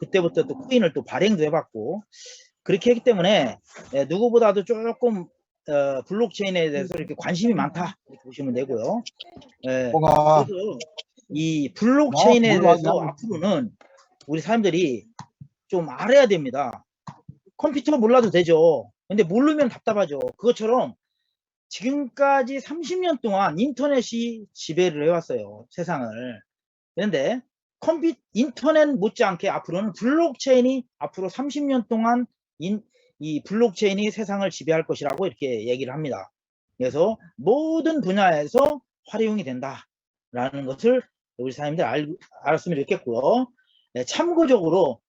그때부터 또 코인을 또 발행도 해봤고 그렇게 했기 때문에 누구보다도 조금 블록체인에 대해서 이렇게 관심이 많다 이렇게 보시면 되고요. 뭐가 그래서 이 블록체인에 몰라, 대해서 그냥. 앞으로는 우리 사람들이 좀 알아야 됩니다. 컴퓨터 몰라도 되죠. 근데 모르면 답답하죠. 그것처럼 지금까지 30년 동안 인터넷이 지배를 해왔어요. 세상을. 그런데 인터넷 못지않게 앞으로는 블록체인이 앞으로 30년 동안 이 블록체인이 세상을 지배할 것이라고 이렇게 얘기를 합니다. 그래서 모든 분야에서 활용이 된다라는 것을 우리 사람들 알았으면 좋겠고요. 참고적으로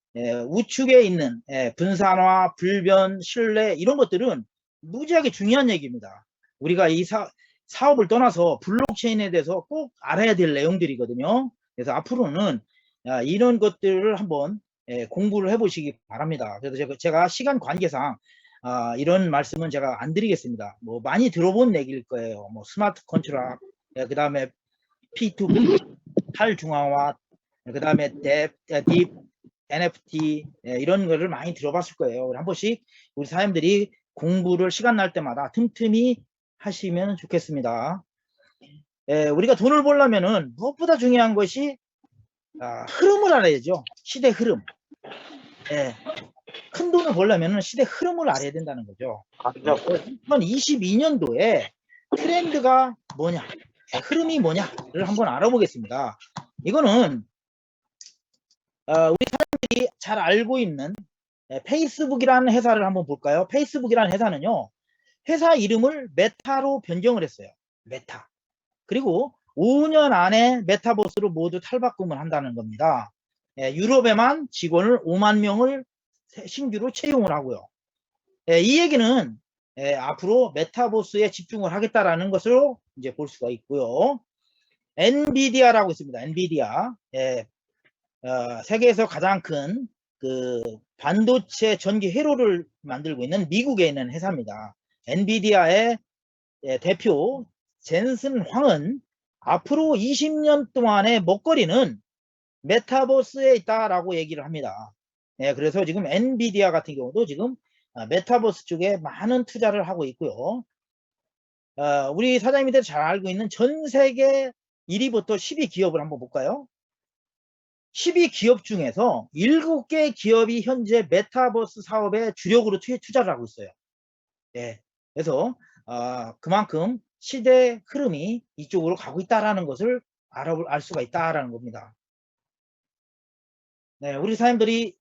우측에 있는 분산화, 불변, 신뢰 이런 것들은 무지하게 중요한 얘기입니다. 우리가 이 사업을 떠나서 블록체인에 대해서 꼭 알아야 될 내용들이거든요. 그래서 앞으로는 이런 것들을 한번 공부를 해보시기 바랍니다. 그래서 제가 시간 관계상 이런 말씀은 제가 안 드리겠습니다. 뭐 많이 들어본 얘기일 거예요. 뭐 스마트 컨트랙, 그 다음에 P2P, 탈중앙화, 그 다음에 딥, NFT 이런 거를 많이 들어봤을 거예요. 한 번씩 우리 사람들이 공부를 시간 날 때마다 틈틈이 하시면 좋겠습니다. 우리가 돈을 벌려면은 무엇보다 중요한 것이 흐름을 알아야죠. 시대 흐름. 큰 돈을 벌려면 시대 흐름을 알아야 된다는 거죠. 2022년도에 트렌드가 뭐냐, 흐름이 뭐냐를 한번 알아보겠습니다. 이거는 우리 사람들이 잘 알고 있는 페이스북이라는 회사를 한번 볼까요? 페이스북이라는 회사는요, 회사 이름을 메타로 변경을 했어요. 메타. 그리고 5년 안에 메타버스로 모두 탈바꿈을 한다는 겁니다. 유럽에만 직원을 5만 명을 신규로 채용을 하고요. 이 얘기는 앞으로 메타버스에 집중을 하겠다라는 것으로 이제 볼 수가 있고요. 엔비디아라고 있습니다. 엔비디아. 세계에서 가장 큰 그 반도체 전기 회로를 만들고 있는 미국에 있는 회사입니다. 엔비디아의 대표 젠슨 황은 앞으로 20년 동안의 먹거리는 메타버스에 있다라고 얘기를 합니다. 그래서 지금 엔비디아 같은 경우도 지금 메타버스 쪽에 많은 투자를 하고 있고요. 우리 사장님들이 잘 알고 있는 전 세계 1위부터 10위 기업을 한번 볼까요? 10위 기업 중에서 7개 기업이 현재 메타버스 사업에 주력으로 투자를 하고 있어요. 그래서 그만큼 시대 흐름이 이쪽으로 가고 있다라는 것을 알 수가 있다라는 겁니다. 우리 사람들이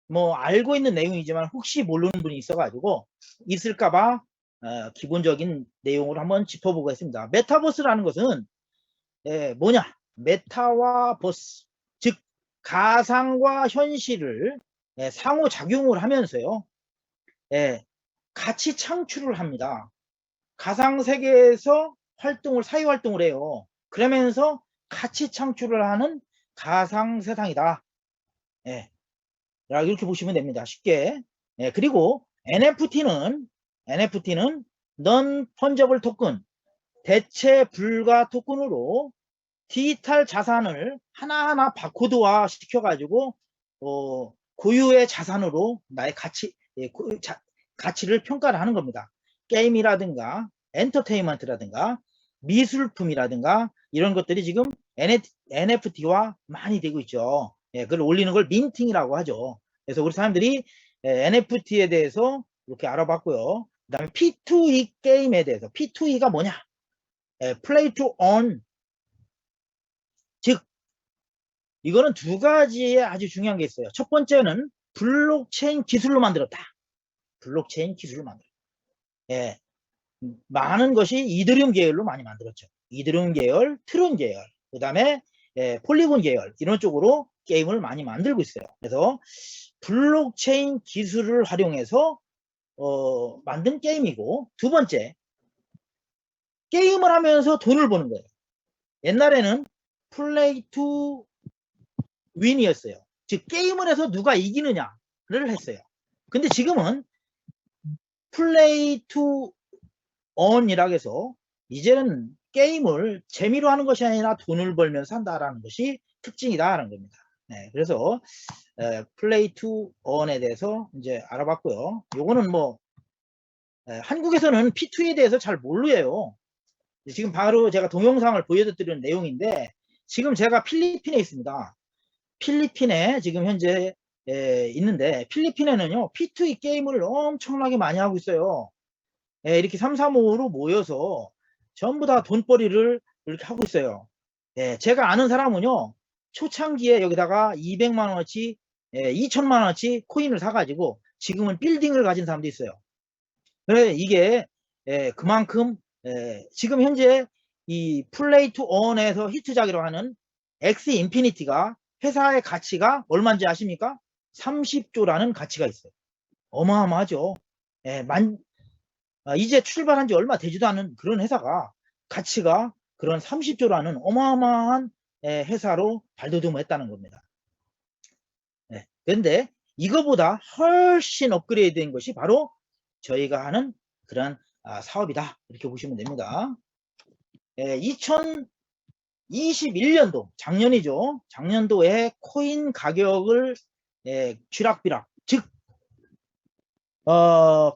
뭐 알고 있는 내용이지만 혹시 모르는 분이 있어가지고 있을까봐 기본적인 내용을 한번 짚어보겠습니다. 메타버스라는 것은 뭐냐? 메타와 버스, 즉 가상과 현실을 상호작용을 하면서요. 같이 창출을 합니다. 가상세계에서 사회활동을 해요. 그러면서 같이 창출을 하는 가상세상이다. 이렇게 보시면 됩니다. 쉽게. 그리고 NFT는 Non-Fungible 토큰, 대체 불가 토큰으로 디지털 자산을 하나하나 바코드화 시켜가지고 고유의 자산으로 나의 가치를 평가를 하는 겁니다. 게임이라든가 엔터테인먼트라든가 미술품이라든가 이런 것들이 지금 NFT화 많이 되고 있죠. 그걸 올리는 걸 민팅이라고 하죠. 그래서 우리 사람들이 NFT에 대해서 이렇게 알아봤고요. 그 다음에 P2E 게임에 대해서 P2E가 뭐냐? Play to Earn, 즉 이거는 두 가지의 아주 중요한 게 있어요. 첫 번째는 블록체인 기술로 만들었다. 블록체인 기술로 만들었다. 많은 것이 이더리움 계열로 많이 만들었죠. 이더리움 계열, 트론 계열, 그 다음에 폴리곤 계열 이런 쪽으로 게임을 많이 만들고 있어요. 그래서 블록체인 기술을 활용해서 만든 게임이고, 두 번째 게임을 하면서 돈을 버는 거예요. 옛날에는 플레이 투 윈이었어요. 즉 게임을 해서 누가 이기느냐를 했어요. 근데 지금은 플레이 투 언이라고 해서 이제는 게임을 재미로 하는 것이 아니라 돈을 벌면서 한다라는 것이 특징이다라는 겁니다. 네, 그래서 플레이 투 언에 대해서 이제 알아봤고요. 요거는 뭐 한국에서는 P2에 대해서 잘 모르요. 지금 바로 제가 동영상을 보여드리는 내용인데 지금 제가 필리핀에 있습니다. 필리핀에 지금 현재 있는데 필리핀에는요 P2E 게임을 엄청나게 많이 하고 있어요. 이렇게 3, 3, 5로 모여서 전부 다 돈벌이를 이렇게 하고 있어요. 제가 아는 사람은요 초창기에 여기다가 200만 원어치 2천만 원어치 코인을 사가지고 지금은 빌딩을 가진 사람도 있어요. 그래 이게 그만큼 지금 현재 이 플레이 투 언에서 히트작이라고 하는 엑스 인피니티가 회사의 가치가 얼마인지 아십니까? 30조라는 가치가 있어요. 어마어마하죠. 이제 출발한 지 얼마 되지도 않은 그런 회사가 가치가 그런 30조라는 어마어마한 회사로 발돋움했다는 겁니다. 그런데 이거보다 훨씬 업그레이드 된 것이 바로 저희가 하는 그런 사업이다 이렇게 보시면 됩니다. 2021년도 작년이죠. 작년도에 코인 가격을 쥐락비락 즉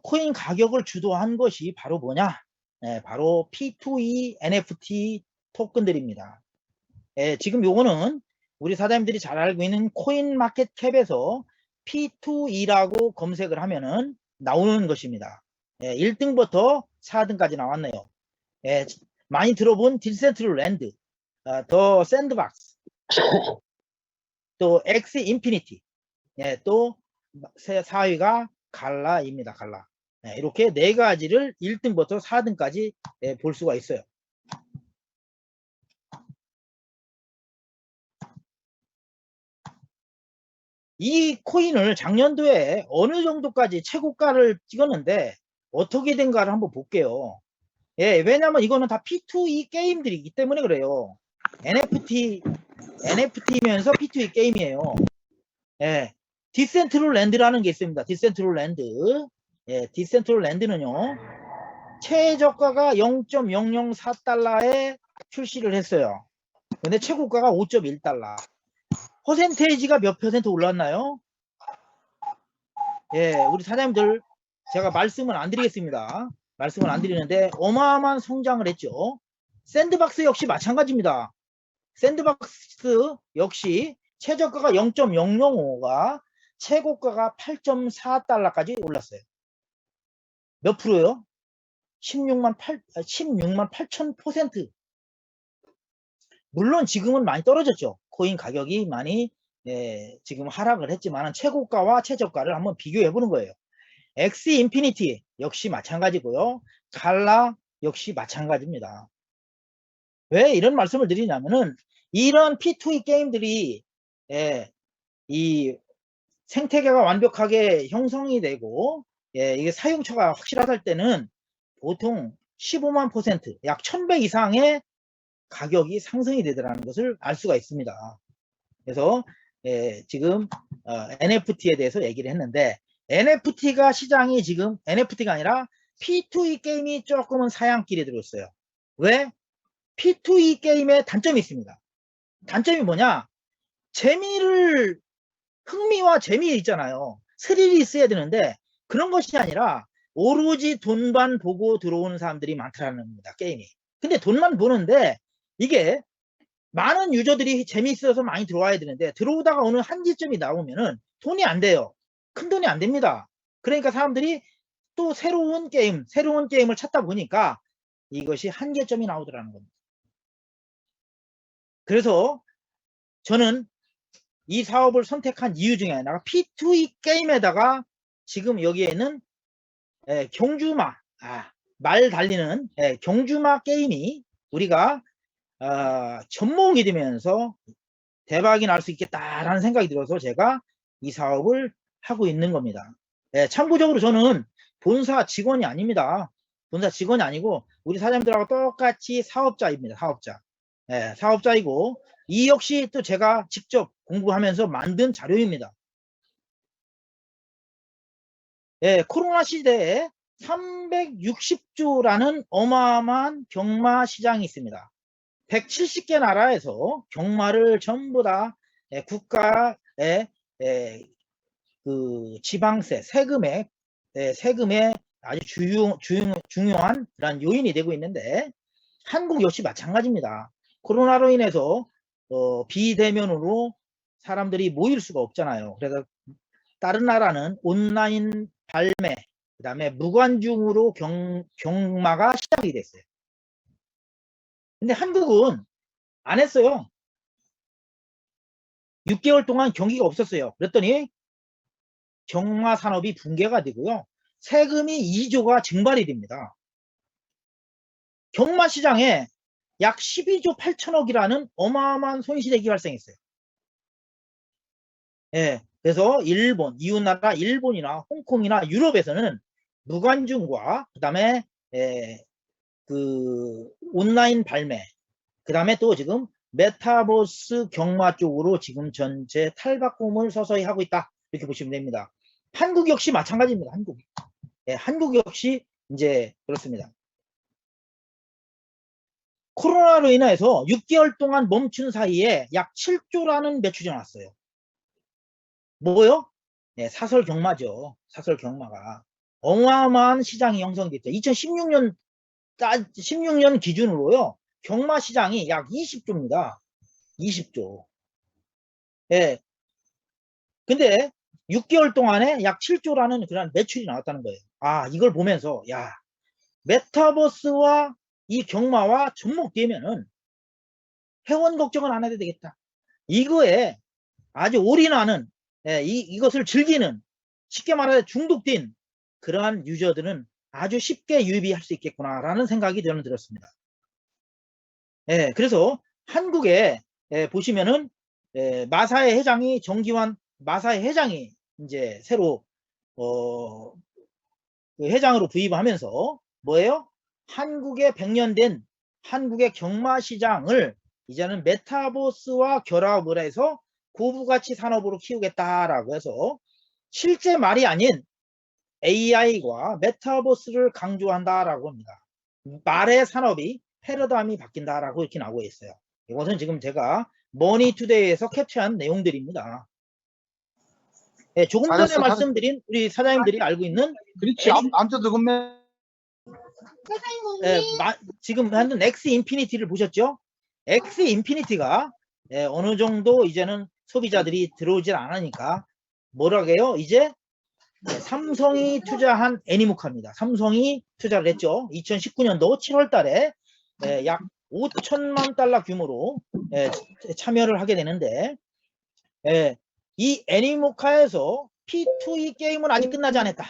코인 가격을 주도한 것이 바로 뭐냐? 바로 P2E NFT 토큰들입니다. 지금 요거는 우리 사장님들이 잘 알고 있는 코인 마켓 캡에서 P2E라고 검색을 하면은 나오는 것입니다. 1등부터 4등까지 나왔네요. 많이 들어본 디센트럴랜드, 더 샌드박스, 또 엑스 인피니티, 또 4위가 갈라입니다. 갈라. 이렇게 4가지를 1등부터 4등까지 볼 수가 있어요. 이 코인을 작년도에 어느 정도까지 최고가를 찍었는데 어떻게 된가를 한번 볼게요. 왜냐면 이거는 다 P2E 게임들이기 때문에 그래요. NFT면서 P2E 게임이에요. 디센트럴랜드라는 게 있습니다. 디센트럴랜드. 디센트럴랜드는요. 최저가가 0.004달러에 출시를 했어요. 근데 최고가가 5.1달러. 퍼센테이지가 몇 퍼센트 올랐나요? 우리 사장님들 제가 말씀을 안 드리겠습니다. 말씀을 안 드리는데 어마어마한 성장을 했죠. 샌드박스 역시 마찬가지입니다. 샌드박스 역시 최저가가 0.005가 최고가가 8.4달러까지 올랐어요. 몇 프로요? 16만 8천%. 물론 지금은 많이 떨어졌죠. 코인 가격이 많이 지금 하락을 했지만 최고가와 최저가를 한번 비교해 보는 거예요. 엑스 인피니티 역시 마찬가지고요. 갈라 역시 마찬가지입니다. 왜 이런 말씀을 드리냐면은 이런 P2E 게임들이 이 생태계가 완벽하게 형성이 되고 이게 사용처가 확실하다 때는 보통 15만 %, 약 1000배 이상의 가격이 상승이 되더라는 것을 알 수가 있습니다. 그래서 지금 NFT에 대해서 얘기를 했는데 NFT가 시장이 지금 NFT가 아니라 P2E 게임이 조금은 사양길에 들어있어요. 왜? P2E 게임에 단점이 있습니다. 단점이 뭐냐? 흥미와 재미 있잖아요. 스릴이 있어야 되는데 그런 것이 아니라 오로지 돈만 보고 들어오는 사람들이 많다는 겁니다. 게임이. 근데 돈만 보는데 이게 많은 유저들이 재미있어서 많이 들어와야 되는데 들어오다가 어느 한계점이 나오면은 돈이 안 돼요. 큰 돈이 안 됩니다. 그러니까 사람들이 또 새로운 게임을 찾다 보니까 이것이 한계점이 나오더라는 겁니다. 그래서 저는 이 사업을 선택한 이유 중에 하나가 P2E 게임에다가 지금 여기에는 경주마, 말 달리는 경주마 게임이 우리가 접목이 되면서 대박이 날 수 있겠다라는 생각이 들어서 제가 이 사업을 하고 있는 겁니다. 참고적으로 저는 본사 직원이 아닙니다. 본사 직원이 아니고 우리 사장님들하고 똑같이 사업자입니다. 사업자이고 이 역시 또 제가 직접 공부하면서 만든 자료입니다. 코로나 시대에 360조라는 어마어마한 경마 시장이 있습니다. 170개 나라에서 경마를 전부 다 국가의 그 지방세, 세금의 아주 중요한 그런 요인이 되고 있는데, 한국 역시 마찬가지입니다. 코로나로 인해서 비대면으로 사람들이 모일 수가 없잖아요. 그래서 다른 나라는 온라인 발매, 그 다음에 무관중으로 경마가 시작이 됐어요. 근데 한국은 안 했어요. 6개월 동안 경기가 없었어요. 그랬더니 경마 산업이 붕괴가 되고요. 세금이 2조가 증발이 됩니다. 경마 시장에 약 12조 8천억이라는 어마어마한 손실액이 발생했어요. 예, 그래서 일본, 이웃나라 일본이나 홍콩이나 유럽에서는 무관중과 그다음에 그 온라인 발매, 그다음에 또 지금 메타버스 경마 쪽으로 지금 전체 탈바꿈을 서서히 하고 있다, 이렇게 보시면 됩니다. 한국 역시 마찬가지입니다. 한국 역시 이제 그렇습니다. 코로나로 인해서 6개월 동안 멈춘 사이에 약 7조라는 매출이 나왔어요. 뭐요? 네, 사설 경마죠. 사설 경마가 어마어마한 시장이 형성됐죠. 2016년 16년 기준으로요. 경마 시장이 약 20조입니다. 20조. 예. 근데 6개월 동안에 약 7조라는 그런 매출이 나왔다는 거예요. 아, 이걸 보면서 야, 메타버스와 이 경마와 접목되면은 회원 걱정은 안 해도 되겠다. 이거에 아주 올인하는, 이것을 즐기는, 쉽게 말해 중독된 그러한 유저들은 아주 쉽게 유입할 수 있겠구나라는 생각이 저는 들었습니다. 그래서 한국에 보시면은 마사회 회장이 정기환 마사회 회장이 이제 새로 그 회장으로 부임하면서 뭐예요? 한국의 100년 된 한국의 경마 시장을 이제는 메타버스와 결합을 해서 고부가치 산업으로 키우겠다라고 해서 실제 말이 아닌 AI과 메타버스를 강조한다라고 합니다. 말의 산업이 패러다임이 바뀐다라고 이렇게 나오고 있어요. 이것은 지금 제가 머니투데이에서 캡처한 내용들입니다. 조금 전에 말씀드린 우리 사장님들이 알고 있는 그렇지. 암도 금매 지금 하는 X 인피니티를 보셨죠? X 인피니티가 어느 정도 이제는 소비자들이 들어오질 않으니까 뭐라고요? 이제 삼성이 투자한 애니모카입니다. 삼성이 투자를 했죠. 2019년도 7월 달에 약 5천만 달러 규모로 참여를 하게 되는데, 이 애니모카에서 P2E 게임은 아직 끝나지 않았다.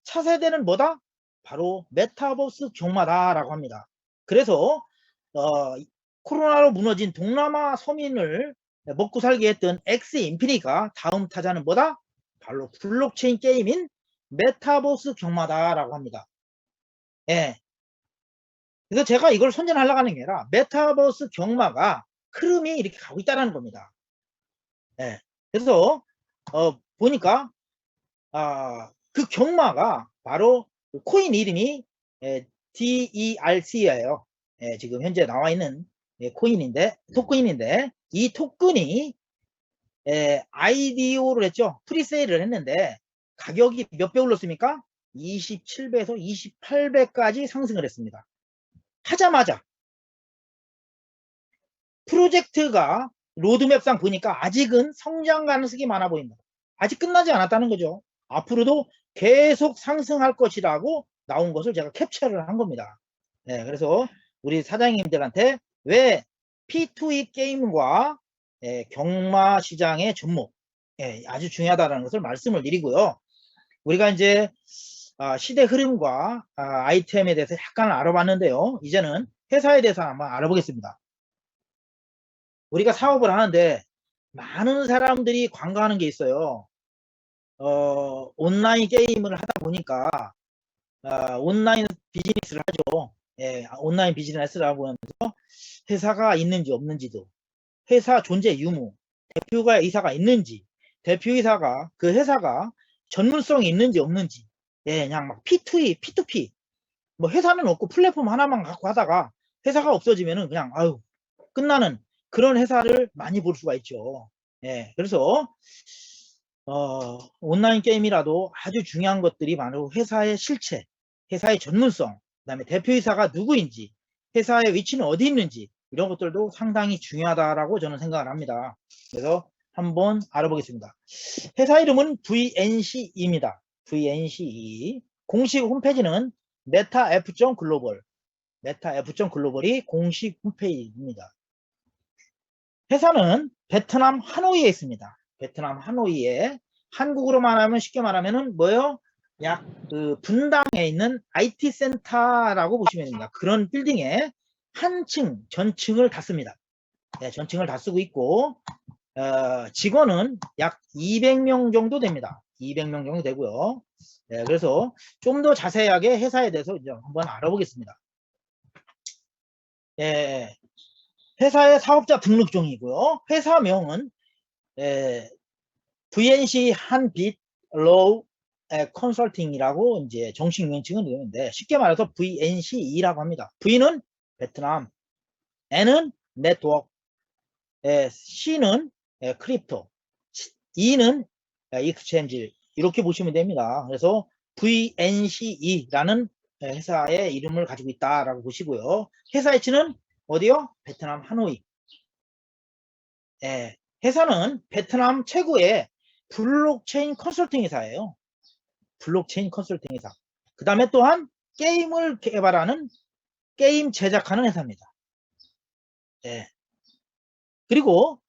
차세대는 뭐다? 바로 메타버스 경마다라고 합니다. 그래서 코로나로 무너진 동남아 서민을 먹고 살게 했던 X 인피니가 다음 타자는 뭐다? 바로 블록체인 게임인 메타버스 경마다라고 합니다. 그래서 제가 이걸 선전하려고 하는 게 아니라 메타버스 경마가 흐름이 이렇게 가고 있다는 겁니다. 그래서 보니까 그 경마가 바로 코인 이름이 DERC예요. 지금 현재 나와 있는 토큰인데 이 토큰이 IDO를 했죠. 프리세일을 했는데 가격이 몇 배 올랐습니까? 27배에서 28배까지 상승을 했습니다. 하자마자 프로젝트가 로드맵상 보니까 아직은 성장 가능성이 많아 보인다. 아직 끝나지 않았다는 거죠. 앞으로도 계속 상승할 것이라고 나온 것을 제가 캡처를 한 겁니다. 그래서 우리 사장님들한테 왜 P2E 게임과 경마 시장의 접목 아주 중요하다는 것을 말씀을 드리고요. 우리가 이제 시대 흐름과 아이템에 대해서 약간 알아봤는데요. 이제는 회사에 대해서 한번 알아보겠습니다. 우리가 사업을 하는데 많은 사람들이 관가하는 게 있어요. 온라인 게임을 하다 보니까 온라인 비즈니스를 하죠. 온라인 비즈니스라고 하면서 회사가 있는지 없는지도, 회사 존재 유무, 대표이사가 있는지, 대표이사가 그 회사가 전문성이 있는지 없는지, 그냥 막 P2E, P2P, 뭐 회사는 없고 플랫폼 하나만 갖고 하다가 회사가 없어지면은 그냥 끝나는 그런 회사를 많이 볼 수가 있죠. 예, 그래서 온라인 게임이라도 아주 중요한 것들이 바로 회사의 실체, 회사의 전문성, 그다음에 대표이사가 누구인지, 회사의 위치는 어디 있는지 이런 것들도 상당히 중요하다라고 저는 생각을 합니다. 그래서 한번 알아보겠습니다. 회사 이름은 VNCE입니다. VNCE. 공식 홈페이지는 metaF.global, metaF.global이 공식 홈페이지입니다. 회사는 베트남 하노이에 있습니다. 베트남 하노이에, 한국으로 말하면 쉽게 말하면은 뭐요? 약 그 분당에 있는 IT 센터라고 보시면 됩니다. 그런 빌딩에 한 층, 전층을 다 씁니다. 네, 전층을 다 쓰고 있고, 직원은 약 200명 정도 됩니다. 200명 정도 되고요. 네, 그래서 좀 더 자세하게 회사에 대해서 이제 한번 알아보겠습니다. 예, 회사의 사업자 등록증이고요. 회사명은 VNC 한빛 로우 컨설팅이라고 이제 정식 명칭은 되는데, 쉽게 말해서 VNCE라고 합니다. V는 베트남, N은 네트워크, C는 크립토, E는 익스체인지, 이렇게 보시면 됩니다. 그래서 VNCE라는 회사의 이름을 가지고 있다라고 보시고요. 회사 위치는 어디요? 베트남 하노이. 회사는 베트남 최고의 블록체인 컨설팅 회사예요. 블록체인 컨설팅 회사. 그 다음에 또한 게임을 개발하는, 게임 제작하는 회사입니다. 그리고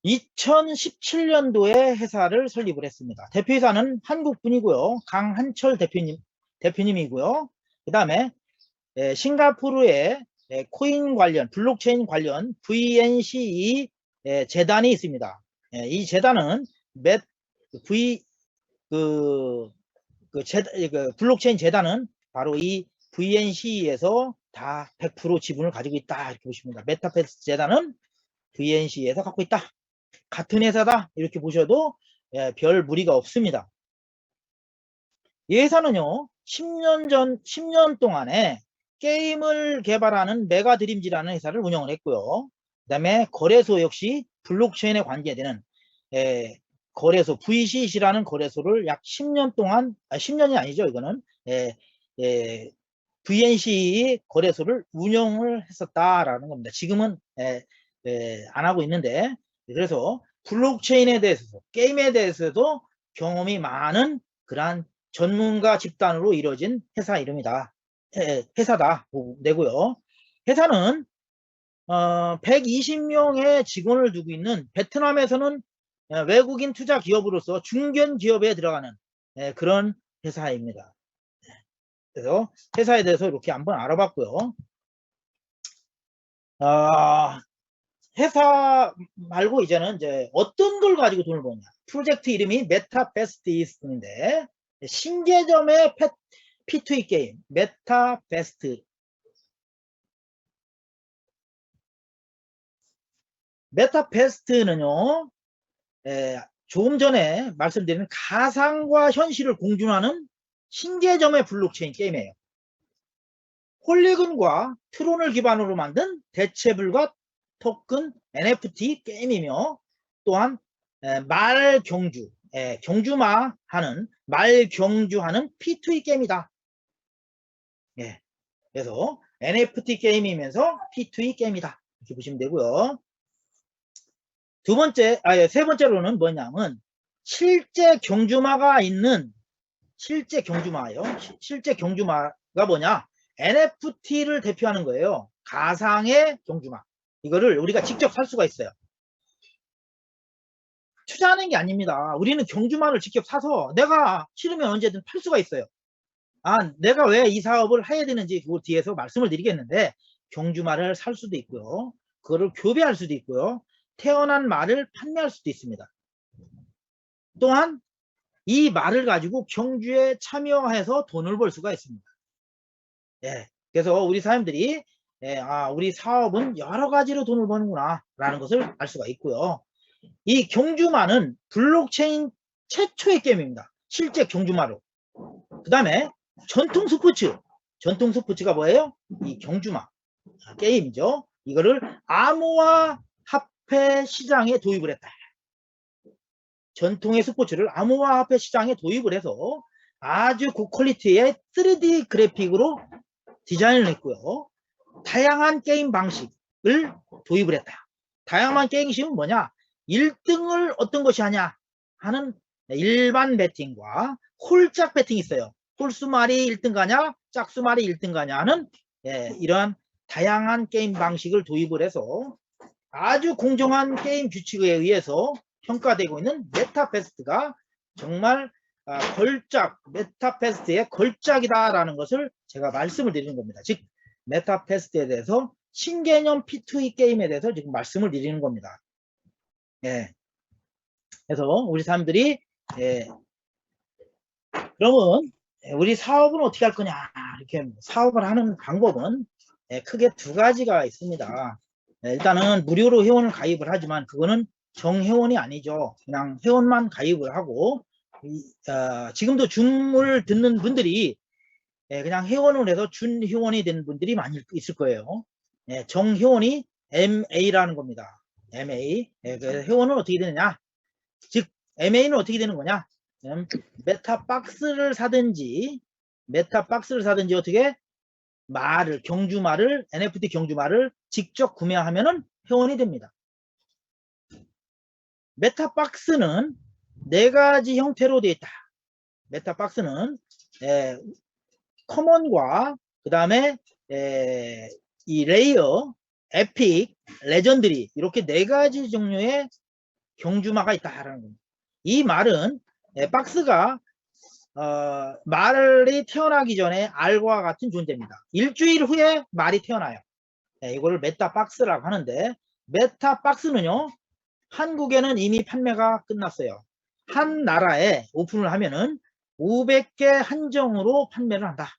2017년도에 회사를 설립을 했습니다. 대표이사는 한국분이고요. 강한철 대표님이고요. 그 다음에 싱가포르에 코인 관련, 블록체인 관련 VNCE 재단이 있습니다. 이 재단은 블록체인 재단은 바로 이 VNC에서 다 100% 지분을 가지고 있다, 이렇게 보십니다. 메타패스 재단은 VNC에서 갖고 있다, 같은 회사다, 이렇게 보셔도 별 무리가 없습니다. 이 회사는요 10년 동안에 게임을 개발하는 메가드림즈라는 회사를 운영을 했고요. 그 다음에 거래소 역시 블록체인에 관계되는 거래소 VCC라는 거래소를 약 10년 동안, 10년이 아니죠, 이거는 VNC 거래소를 운영을 했었다라는 겁니다. 지금은 안 하고 있는데, 그래서 블록체인에 대해서, 게임에 대해서도 경험이 많은 그러한 전문가 집단으로 이루어진 회사 이름이다. 회사다 내고요. 회사는 120명의 직원을 두고 있는, 베트남에서는 외국인 투자 기업으로서 중견 기업에 들어가는 그런 회사입니다. 그래서 회사에 대해서 이렇게 한번 알아봤고요. 회사 말고 이제는 이제 어떤 걸 가지고 돈을 버냐. 프로젝트 이름이 메타베스트인데, 신개점의 P2E 게임 메타베스트. 메타베스트는요 조금 전에 말씀드린 가상과 현실을 공존하는 신개점의 블록체인 게임이에요. 폴리곤과 트론을 기반으로 만든 대체불가 토큰 NFT 게임이며, 또한 말경주, 말경주하는 P2E 게임이다. 그래서 NFT 게임이면서 P2E 게임이다, 이렇게 보시면 되고요. 세 번째로는 뭐냐면, 실제 경주마가 있는, 실제 경주마예요. 실제 경주마가 뭐냐? NFT를 대표하는 거예요. 가상의 경주마. 이거를 우리가 직접 살 수가 있어요. 투자하는 게 아닙니다. 우리는 경주마를 직접 사서 내가 싫으면 언제든 팔 수가 있어요. 내가 왜 이 사업을 해야 되는지 그 뒤에서 말씀을 드리겠는데, 경주마를 살 수도 있고요. 그거를 교배할 수도 있고요. 태어난 말을 판매할 수도 있습니다. 또한 이 말을 가지고 경주에 참여해서 돈을 벌 수가 있습니다. 그래서 우리 사람들이 우리 사업은 여러 가지로 돈을 버는구나 라는 것을 알 수가 있고요. 이 경주마는 블록체인 최초의 게임입니다. 실제 경주마로. 그 다음에 전통 스포츠가 뭐예요? 이 경주마 게임이죠. 이거를 암호화 화폐 시장에 도입을 했다. 전통의 스포츠를 암호화폐 시장에 도입을 해서 아주 고퀄리티의 3D 그래픽으로 디자인을 했고요. 다양한 게임 방식을 도입을 했다. 다양한 게임 방식은 뭐냐? 1등을 어떤 것이 하냐 하는 일반 배팅과 홀짝 배팅이 있어요. 홀수말이 1등 가냐 짝수말이 1등 가냐 하는 이러한 다양한 게임 방식을 도입을 해서 아주 공정한 게임 규칙에 의해서 평가되고 있는 메타페스트가 정말 메타페스트의 걸작이다라는 것을 제가 말씀을 드리는 겁니다. 즉 메타페스트에 대해서 신개념 P2E 게임에 대해서 지금 말씀을 드리는 겁니다. 그래서 우리 사람들이 그러면 우리 사업은 어떻게 할 거냐, 이렇게 사업을 하는 방법은 크게 두 가지가 있습니다. 일단은 무료로 회원을 가입을 하지만 그거는 정회원이 아니죠. 그냥 회원만 가입을 하고 지금도 줌을 듣는 분들이 그냥 회원을 해서 준회원이 된 분들이 많이 있을 거예요. 정회원이 MA라는 겁니다. MA. 그래서 회원은 어떻게 되느냐? 즉 MA는 어떻게 되는 거냐? 메타박스를 사든지 어떻게 경주말을 NFT 경주말을 직접 구매하면은 회원이 됩니다. 메타박스는 4가지 형태로 되어 있다. 메타박스는 커먼과 그 다음에 이 레이어, 에픽, 레전드리 이렇게 4가지 종류의 경주마가 있다라는 겁니다. 이 말은 박스가 말이 태어나기 전에 알과 같은 존재입니다. 일주일 후에 말이 태어나요. 이거를 메타박스라고 하는데, 메타박스는요 한국에는 이미 판매가 끝났어요. 한 나라에 오픈을 하면은 500개 한정으로 판매를 한다.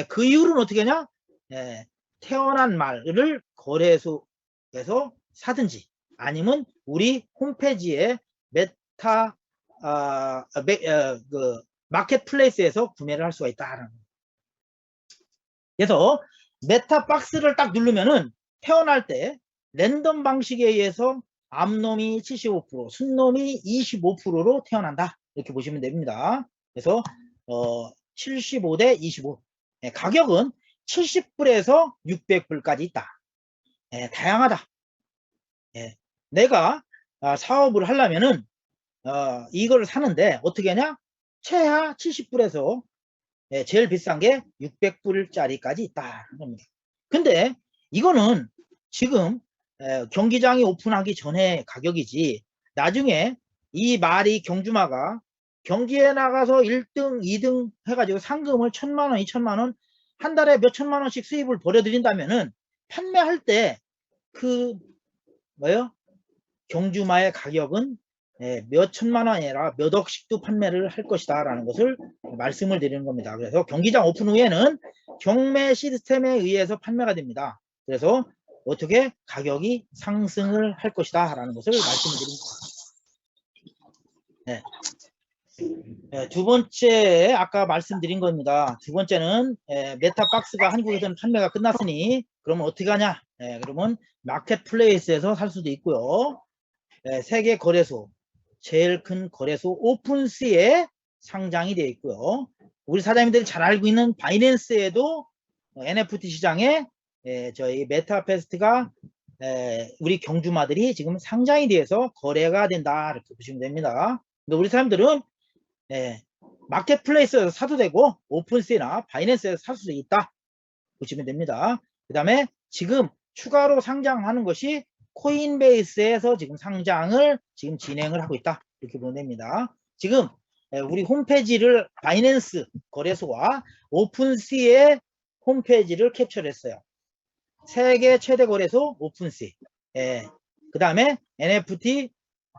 그 이유는 어떻게 하냐? 태어난 말을 거래소에서 사든지 아니면 우리 홈페이지에 마켓플레이스에서 구매를 할 수가 있다. 그래서 메타박스를 딱 누르면은 태어날 때 랜덤 방식에 의해서 암놈이 75%, 순놈이 25%로 태어난다. 이렇게 보시면 됩니다. 그래서 75대 25. 가격은 70불에서 600불까지 있다. 다양하다. 내가 사업을 하려면은 이걸 사는데 어떻게 하냐? 최하 70불에서 제일 비싼 게 600불짜리까지 있다는 겁니다. 근데 이거는 지금 경기장이 오픈하기 전에 가격이지, 나중에 이 말이 경주마가 경기에 나가서 1등, 2등 해가지고 상금을 1000만원, 2000만원 한 달에 몇 천만원씩 수입을 벌여드린다면은 판매할 때 경주마의 가격은 몇 천만원이 아니라 몇 억씩도 판매를 할 것이다 라는 것을 말씀을 드리는 겁니다. 그래서 경기장 오픈 후에는 경매 시스템에 의해서 판매가 됩니다. 그래서 어떻게 가격이 상승을 할 것이다 라는 것을 말씀을 드립니다. 두 번째 아까 말씀드린 겁니다. 두 번째는 메타박스가 한국에서는 판매가 끝났으니 그러면 어떻게 하냐? 그러면 마켓플레이스에서 살 수도 있고요. 세계 거래소, 제일 큰 거래소 오픈시에 상장이 되어 있고요. 우리 사장님들이 잘 알고 있는 바이낸스에도 NFT 시장에 저희 메타페스트가 우리 경주마들이 지금 상장이 돼서 거래가 된다 이렇게 보시면 됩니다. 근데 우리 사람들은 마켓플레이스에서 사도 되고 오픈시나 바이낸스에서 살 수도 있다 보시면 됩니다. 그 다음에 지금 추가로 상장하는 것이 코인베이스에서 지금 상장을 지금 진행을 하고 있다 이렇게 보면 됩니다. 지금 우리 홈페이지를 바이낸스 거래소와 오픈시의 홈페이지를 캡처를 했어요. 세계 최대 거래소 오픈시, 그 다음에 NFT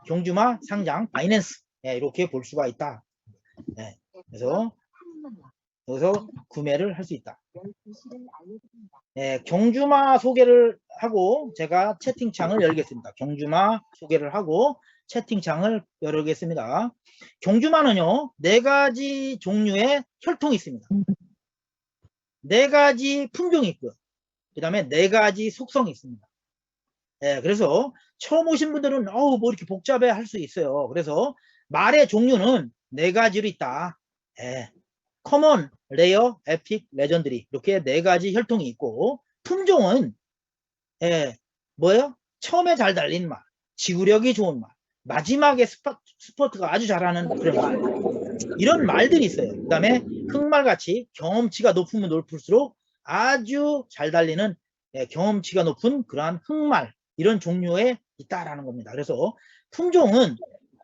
경주마 상장 바이낸스, 이렇게 볼 수가 있다. 그래서 여기서 구매를 할 수 있다. 경주마 소개를 하고 제가 채팅창을 열겠습니다. 경주마 소개를 하고 채팅창을 열겠습니다. 경주마는요 4가지 종류의 혈통이 있습니다. 4가지 품종이 있고요. 그 다음에 4가지 속성이 있습니다. 그래서 처음 오신 분들은 뭐 이렇게 복잡해 할 수 있어요. 그래서 말의 종류는 4가지로 있다. 예. 커먼, 레어, 에픽, 레전드리 이렇게 4가지 혈통이 있고 품종은 뭐예요? 처음에 잘 달린 말, 지구력이 좋은 말, 마지막에 스퍼트가 아주 잘하는 그런 말, 이런 말들이 있어요. 그 다음에 흑말같이 경험치가 높으면 높을수록 아주 잘 달리는 경험치가 높은 그러한 흑말, 이런 종류에 있다라는 겁니다. 그래서 품종은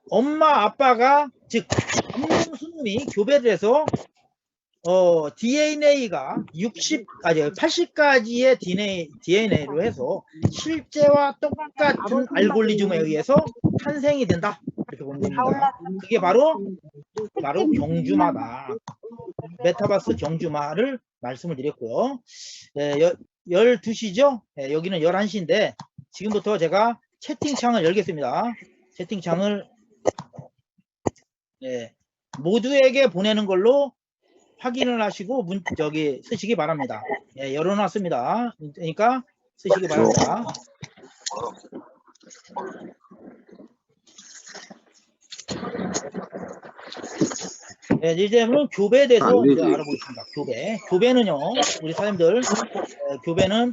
엄마 아빠가 즉 암놈 순놈이 교배를 해서 DNA가 80가지의 DNA로 해서 실제와 똑같은 알고리즘에 의해서 탄생이 된다. 이렇게 보면 됩니다. 그게 바로 경주마다. 메타버스 경주마를 말씀을 드렸고요. 12시죠? 여기는 11시인데 지금부터 제가 채팅창을 열겠습니다. 채팅창을 모두에게 보내는 걸로 확인을 하시고 쓰시기 바랍니다. 열어놨습니다. 그러니까 쓰시기 바랍니다. 이제는 교배에 대해서 알아보겠습니다. 교배는요, 우리 사람들 교배는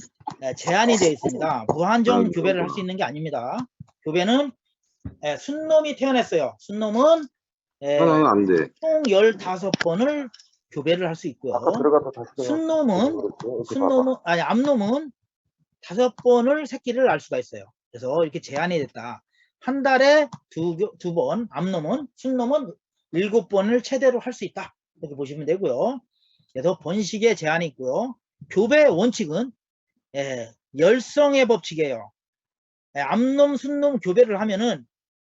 제한이 되어 있습니다. 무한정 교배를 할 수 있는 게 아닙니다. 교배는 순놈이 태어났어요. 순놈은 안 돼. 총 15번을 교배를 할 수 있고요. 암놈은 5번을 새끼를 낳을 수가 있어요. 그래서 이렇게 제한이 됐다. 한 달에 두 번, 순놈은 7번을 최대로 할 수 있다. 이렇게 보시면 되고요. 그래서 번식에 제한이 있고요. 교배 원칙은 열성의 법칙이에요. 암놈, 순놈 교배를 하면은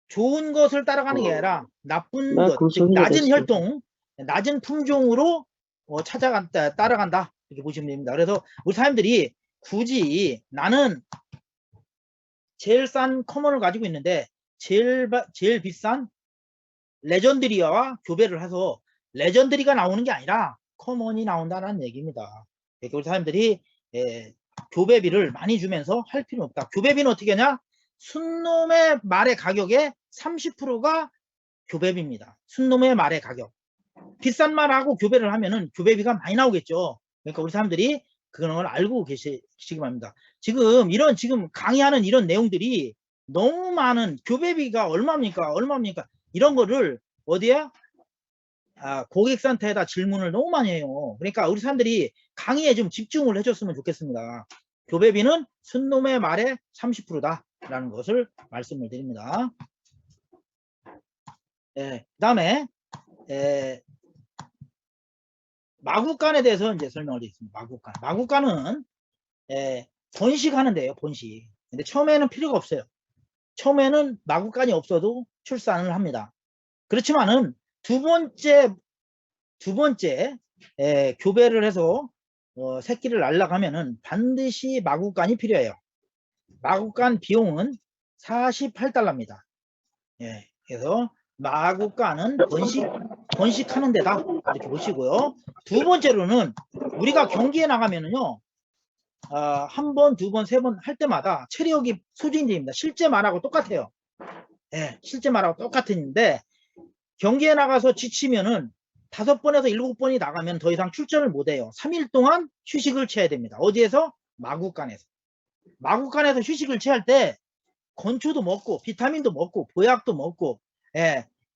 좋은 것을 따라가는 게 아니라 나쁜 것, 즉 낮은 혈통, 낮은 품종으로 따라간다. 이렇게 보시면 됩니다. 그래서 우리 사람들이 굳이 나는 제일 싼 커먼을 가지고 있는데 제일 비싼 레전드리와 교배를 해서 레전드리가 나오는 게 아니라 커먼이 나온다는 얘기입니다. 우리 사람들이 교배비를 많이 주면서 할 필요는 없다. 교배비는 어떻게 하냐? 순놈의 말의 가격의 30%가 교배비입니다. 순놈의 말의 가격. 비싼 말하고 교배를 하면은 교배비가 많이 나오겠죠. 그러니까 우리 사람들이 그런 걸 알고 계시기 바랍니다. 지금 강의하는 이런 내용들이 너무 많은, 교배비가 얼마입니까? 이런 거를 어디에? 고객센터에다 질문을 너무 많이 해요. 그러니까 우리 사람들이 강의에 좀 집중을 해줬으면 좋겠습니다. 교배비는 순놈의 말의 30%다 라는 것을 말씀을 드립니다. 그 다음에 마구간에 대해서 이제 설명을 드리겠습니다. 마구간은 번식하는데요, 번식. 근데 처음에는 필요가 없어요. 처음에는 마구간이 없어도 출산을 합니다. 그렇지만은 두 번째 교배를 해서 새끼를 낳으려면은 반드시 마구간이 필요해요. 마구간 비용은 48달러입니다. 그래서 마구간은 번식하는 데다 이렇게 보시고요. 두 번째로는 우리가 경기에 나가면은요, 한 번, 두 번, 세 번 할 때마다 체력이 소진이 됩니다. 실제 말하고 똑같아요. 실제 말하고 똑같은데 경기에 나가서 지치면은 5번에서 7번이 나가면 더 이상 출전을 못해요. 3일 동안 휴식을 취해야 됩니다. 어디에서? 마구간에서. 마구간에서 휴식을 취할 때 건초도 먹고 비타민도 먹고 보약도 먹고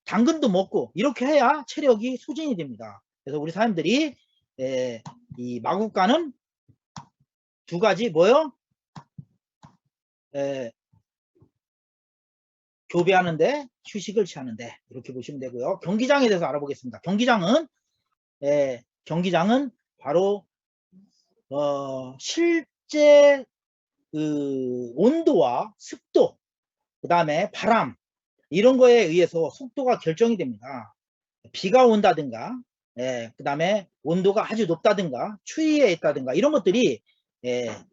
당근도 먹고 이렇게 해야 체력이 소진이 됩니다. 그래서 우리 사람들이 이 마구간은 두 가지 뭐요? 교배하는데 휴식을 취하는데 이렇게 보시면 되고요. 경기장에 대해서 알아보겠습니다. 경기장은 바로 실제 그 온도와 습도, 그 다음에 바람 이런 거에 의해서 속도가 결정이 됩니다. 비가 온다든가 그 다음에 온도가 아주 높다든가 추위에 있다든가 이런 것들이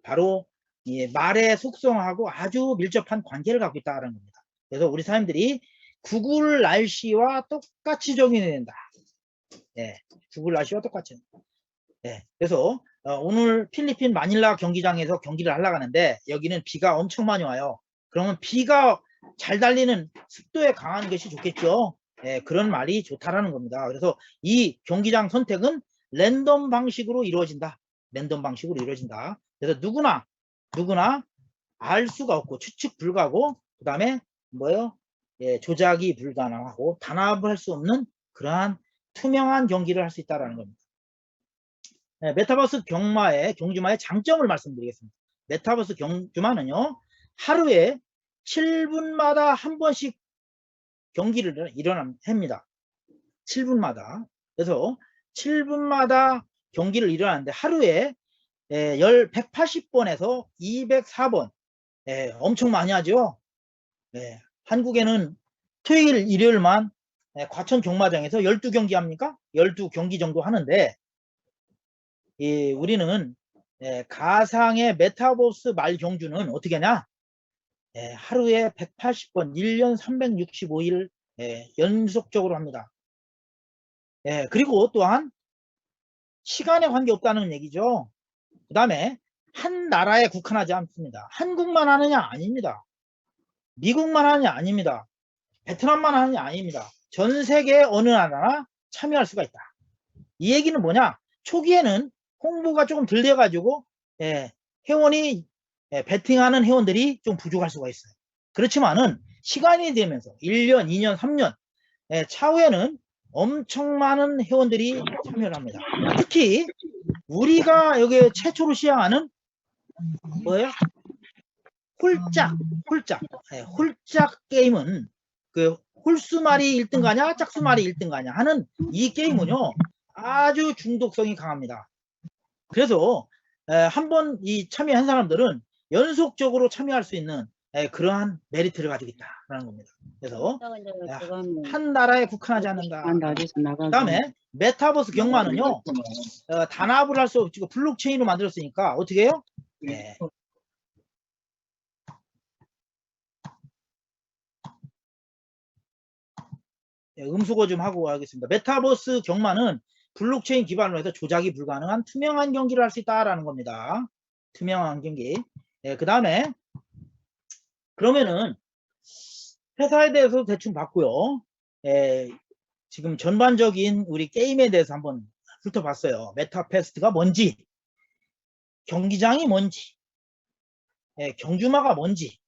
바로 이 말의 속성하고 아주 밀접한 관계를 갖고 있다는 겁니다. 그래서 우리 사람들이 구글 날씨와 똑같이 적용이 된다. 구글 날씨와 똑같이. 그래서 오늘 필리핀 마닐라 경기장에서 경기를 하려고 하는데 여기는 비가 엄청 많이 와요. 그러면 비가 잘 달리는 습도에 강한 것이 좋겠죠. 그런 말이 좋다라는 겁니다. 그래서 이 경기장 선택은 랜덤 방식으로 이루어진다. 랜덤 방식으로 이루어진다. 그래서 누구나 알 수가 없고 추측 불가고 그 다음에 뭐요? 조작이 불가능하고 단합을 할 수 없는 그러한 투명한 경기를 할 수 있다는 겁니다. 메타버스 경주마의 장점을 말씀드리겠습니다. 메타버스 경주마는요, 하루에 7분마다 한 번씩 경기를 일어납니다. 7분마다. 그래서 7분마다 경기를 일어나는데 하루에 180번에서 204번. 엄청 많이 하죠. 한국에는 토요일, 일요일만 과천 경마장에서 12경기 합니까? 12경기 정도 하는데 우리는 가상의 메타버스 말 경주는 어떻게 하냐? 하루에 180번, 1년 365일 연속적으로 합니다. 그리고 또한 시간에 관계없다는 얘기죠. 그 다음에 한 나라에 국한하지 않습니다. 한국만 하느냐? 아닙니다. 미국만 하느냐? 아닙니다. 베트남만 하느냐? 아닙니다. 전 세계 어느 나라나 참여할 수가 있다. 이 얘기는 뭐냐? 초기에는 홍보가 조금 덜 돼가지고 회원이 베팅하는 회원들이 좀 부족할 수가 있어요. 그렇지만은 시간이 되면서 1년, 2년, 3년 차후에는 엄청 많은 회원들이 참여를 합니다. 특히 우리가 여기 최초로 시행하는 뭐예요? 홀짝 게임은 그 홀수말이 1등 가냐 짝수말이 1등 가냐 하는 이 게임은요 아주 중독성이 강합니다. 그래서 한번 이 참여한 사람들은 연속적으로 참여할 수 있는 그러한 메리트를 가지고 있다라는 겁니다. 그래서 한 나라에 국한하지 않는다. 그 다음에 메타버스 경마는요 단합을 할 수 없고 블록체인으로 만들었으니까 어떻게 해요? 음수거 좀 하고 하겠습니다. 메타버스 경마는 블록체인 기반으로 해서 조작이 불가능한 투명한 경기를 할 수 있다라는 겁니다. 투명한 경기. 그 다음에 그러면은 회사에 대해서 대충 봤고요. 지금 전반적인 우리 게임에 대해서 한번 훑어봤어요. 메타페스트가 뭔지, 경기장이 뭔지, 경주마가 뭔지,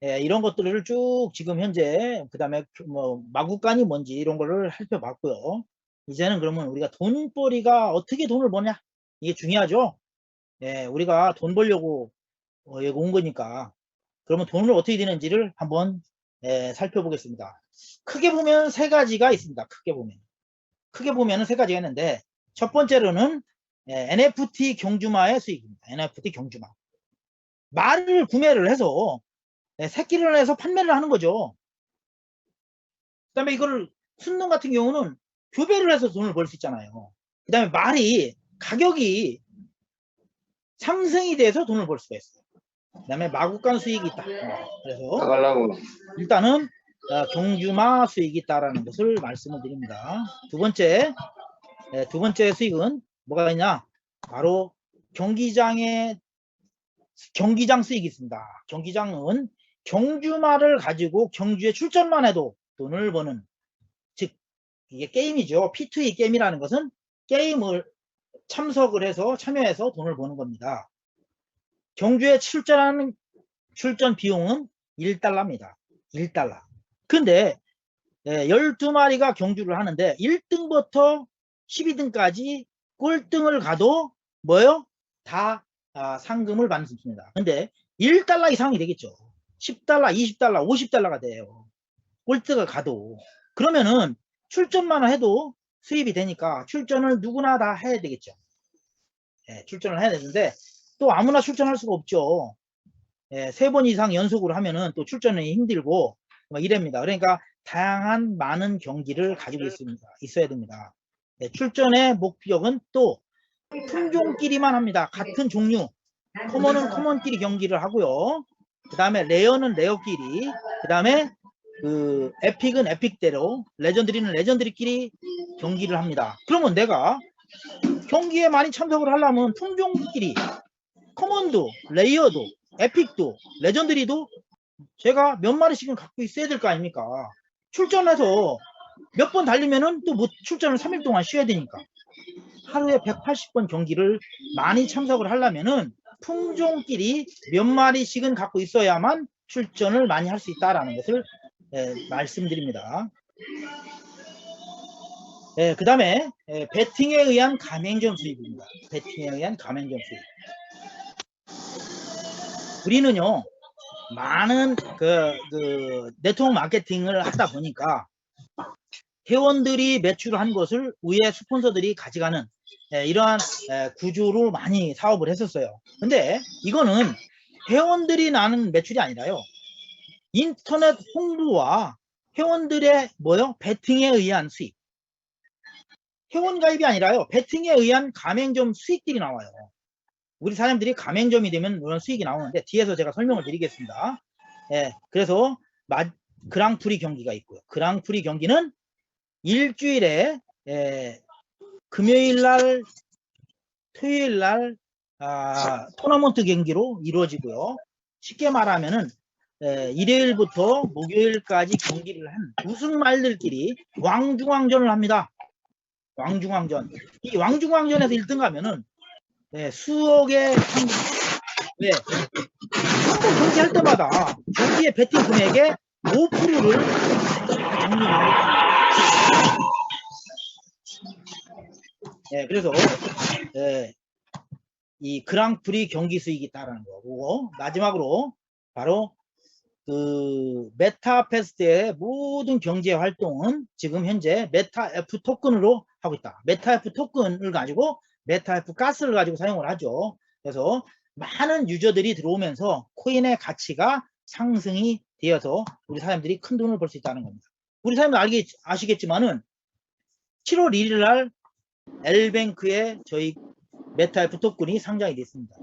이런 것들을 쭉 지금 현재 그 다음에 뭐 마구간이 뭔지 이런 거를 살펴봤고요. 이제는 그러면 우리가 돈벌이가 어떻게 돈을 버냐 이게 중요하죠. 우리가 돈 벌려고 여기 온 거니까 그러면 돈을 어떻게 되는지를 한번 살펴보겠습니다. 크게 보면 세 가지가 있습니다. 크게 보면 세 가지가 있는데 첫 번째로는 NFT 경주마의 수익입니다. NFT 경주마 말을 구매를 해서 새끼를 해서 판매를 하는 거죠. 그 다음에 이거를 순놈 같은 경우는 교배를 해서 돈을 벌 수 있잖아요. 그 다음에 말이 가격이 상승이 돼서 돈을 벌 수가 있어요. 그 다음에 마구간 수익이 있다. 그래서 일단은 경주마 수익이 있다라는 것을 말씀을 드립니다. 두 번째 수익은 뭐가 있냐? 바로 경기장 수익이 있습니다. 경기장은 경주마를 가지고 경주에 출전만 해도 돈을 버는, 즉 이게 게임이죠. P2E 게임이라는 것은 게임을 참여해서 돈을 버는 겁니다. 경주에 출전 비용은 1달러입니다. 1달러. 근데 12마리가 경주를 하는데 1등부터 12등까지 꼴등을 가도 뭐요? 다 상금을 받는 수 있습니다. 근데 1달러 이상이 되겠죠. 10달러, 20달러, 50달러가 돼요. 꼴등을 가도. 그러면은 출전만 해도 수입이 되니까 출전을 누구나 다 해야 되겠죠. 출전을 해야 되는데 또 아무나 출전할 수가 없죠. 3번 이상 연속으로 하면은 또 출전이 힘들고 뭐 이랍니다. 그러니까 다양한 많은 경기를 가지고 있어야 됩니다. 출전의 목적은 또 품종끼리만 합니다. 같은 종류 커먼은 커먼끼리 경기를 하고요. 그 다음에 레어는 레어끼리, 그 다음에 그 에픽은 에픽대로, 레전드리는 레전드리끼리 경기를 합니다. 그러면 내가 경기에 많이 참석을 하려면 품종끼리 커먼도, 레이어도, 에픽도, 레전드리도 제가 몇 마리씩은 갖고 있어야 될 거 아닙니까? 출전해서 몇 번 달리면은 또 못 출전을 3일 동안 쉬어야 되니까 하루에 180번 경기를 많이 참석을 하려면은 품종끼리 몇 마리씩은 갖고 있어야만 출전을 많이 할 수 있다라는 것을 말씀드립니다. 그 다음에 배팅에 의한 가맹점 수입입니다. 배팅에 의한 가맹점 수입. 우리는요 많은 그 네트워크 마케팅을 하다 보니까 회원들이 매출한 것을 위에 스폰서들이 가져가는 이러한 구조로 많이 사업을 했었어요. 근데 이거는 회원들이 나는 매출이 아니라요, 인터넷 홍보와 회원들의 배팅에 의한 수익, 회원 가입이 아니라요, 배팅에 의한 가맹점 수익들이 나와요. 우리 사람들이 가맹점이 되면 이런 수익이 나오는데 뒤에서 제가 설명을 드리겠습니다. 그래서 그랑프리 경기가 있고요. 그랑프리 경기는 일주일에 금요일날, 토요일날 토너먼트 경기로 이루어지고요. 쉽게 말하면은 일요일부터 목요일까지 경기를 한 우승말들끼리 왕중왕전을 합니다. 왕중왕전. 이 왕중왕전에서 1등 가면은 수억의 상금. 한번 경기할 때마다 경기의 배팅 금액의 5%를 적립합니다. 그래서 이 그랑프리 경기 수익이 있다라는 거고, 마지막으로 바로 그 메타페스트의 모든 경제 활동은 지금 현재 메타F 토큰으로 하고 있다. 메타F 토큰을 가지고 메타F 가스를 가지고 사용을 하죠. 그래서 많은 유저들이 들어오면서 코인의 가치가 상승이 되어서 우리 사람들이 큰 돈을 벌 수 있다는 겁니다. 우리 사람들 아시겠지만은 7월 1일 날 L뱅크에 저희 메타F 토큰이 상장이 됐습니다.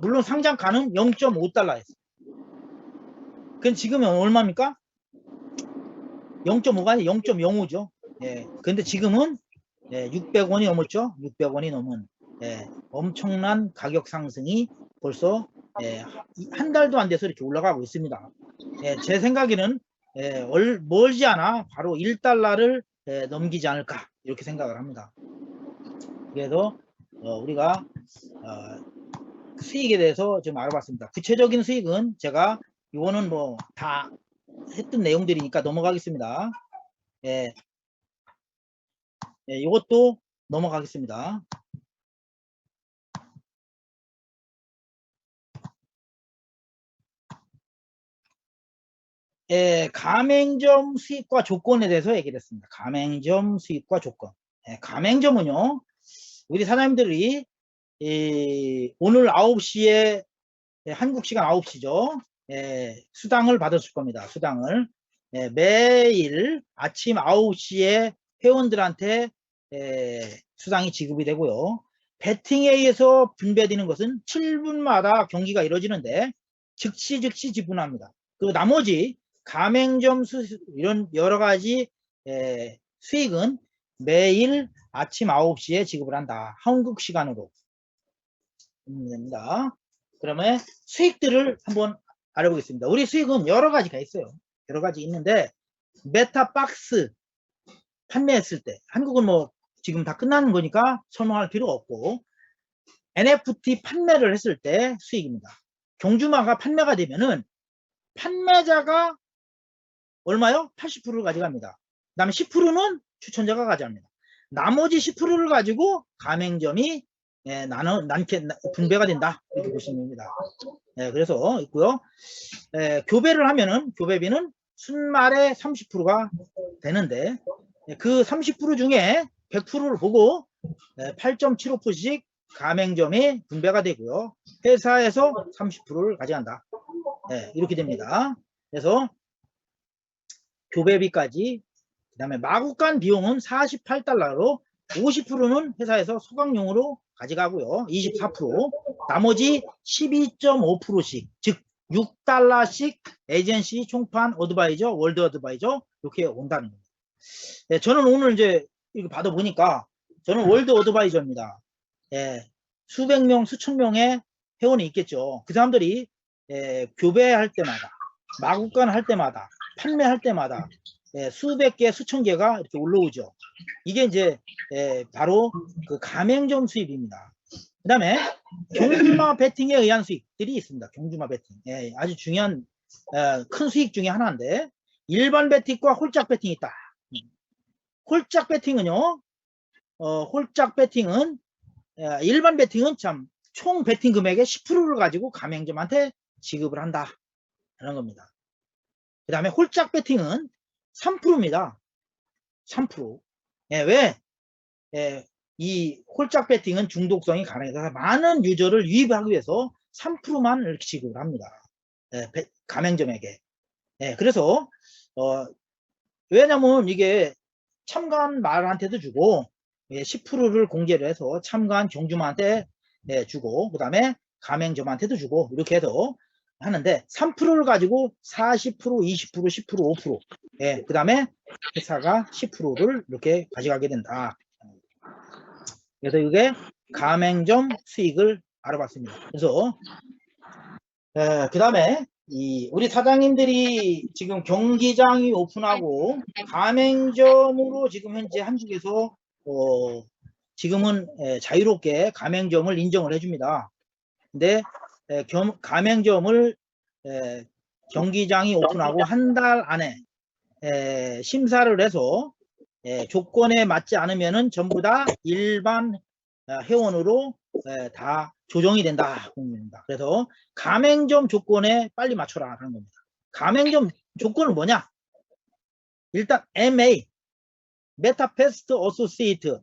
물론 상장가는 0.5달러였어요. 그럼 지금은 얼마입니까? 0.5가 아니라 0.05죠. 근데 지금은 600원이 넘었죠. 600원이 넘은 엄청난 가격 상승이 벌써 한 달도 안 돼서 이렇게 올라가고 있습니다. 제 생각에는 멀지 않아 바로 1달러를 넘기지 않을까 이렇게 생각을 합니다. 그래서 우리가 수익에 대해서 좀 알아봤습니다. 구체적인 수익은 제가 이거는 뭐 다 했던 내용들이니까 넘어가겠습니다. 이것도 넘어가겠습니다. 가맹점 수익과 조건에 대해서 얘기를 했습니다. 가맹점 수익과 조건. 가맹점은요, 우리 사장님들이 오늘 9시에 한국 시간 9시죠. 수당을 받았을 겁니다. 수당을 매일 아침 9시에 회원들한테 수당이 지급이 되고요. 배팅에 의해서 분배되는 것은 7분마다 경기가 이루어지는데 즉시 지분합니다. 그리고 나머지 가맹점 이런 여러 가지 수익은 매일 아침 9시에 지급을 한다. 한국 시간으로 됩니다. 그러면 수익들을 한번 알아보겠습니다. 우리 수익은 여러 가지가 있어요. 여러 가지 있는데 메타박스 판매했을 때, 한국은 뭐 지금 다 끝나는 거니까 설명할 필요가 없고, NFT 판매를 했을 때 수익입니다. 경주마가 판매가 되면은 판매자가 얼마요? 80%를 가져갑니다. 그 다음에 10%는 추천자가 가져갑니다. 나머지 10%를 가지고 가맹점이 분배가 된다 이렇게 보시면 됩니다. 그래서 있고요. 교배를 하면은 교배비는 순말에 30%가 되는데 그 30% 중에 100%를 보고 8.75%씩 가맹점이 분배가 되고요. 회사에서 30%를 가져간다. 이렇게 됩니다. 그래서 교배비까지, 그 다음에 마구간 비용은 48달러로 50%는 회사에서 소각용으로 가져가고요. 24%, 나머지 12.5%씩, 즉 6달러씩 에이전시, 총판, 어드바이저, 월드 어드바이저 이렇게 온다는 겁니다. 저는 오늘 이제 이거 받아보니까 저는 월드 어드바이저입니다. 수백 명, 수천 명의 회원이 있겠죠. 그 사람들이 교배할 때마다, 마구간 할 때마다 판매할 때마다 수백 개, 수천 개가 이렇게 올라오죠. 이게 이제 바로 그 가맹점 수입입니다. 그 다음에 경주마 베팅에 의한 수익들이 있습니다. 경주마 베팅. 아주 중요한 큰 수익 중에 하나인데, 일반 베팅과 홀짝 베팅이 있다. 홀짝 베팅은요, 홀짝 베팅은 일반 베팅은 참 총 베팅 금액의 10%를 가지고 가맹점한테 지급을 한다, 이런 겁니다. 그 다음에 홀짝 베팅은 3%입니다. 3%. 왜? 이 홀짝 베팅은 중독성이 강해서 많은 유저를 유입하기 위해서 3%만 이렇게 지급을 합니다. 가맹점에게. 그래서 왜냐면 이게 참가한 말한테도 주고 10%를 공개를 해서 참가한 경주마한테 주고, 그 다음에 가맹점한테도 주고, 이렇게 해서 하는데 3%를 가지고 40%, 20%, 10%, 5%, 그 다음에 회사가 10%를 이렇게 가져가게 된다. 그래서 이게 가맹점 수익을 알아봤습니다. 그래서 그 다음에 우리 사장님들이 지금 경기장이 오픈하고 가맹점으로 지금 현재 한국에서 지금은 자유롭게 가맹점을 인정을 해줍니다. 근데 가맹점을 경기장이 오픈하고 한 달 안에 심사를 해서 조건에 맞지 않으면은 전부 다 일반 회원으로 다 조정이 된다. 그래서 가맹점 조건에 빨리 맞춰라 하는 겁니다. 가맹점 조건은 뭐냐? 일단 MA, 메타패스트 어소시에이트.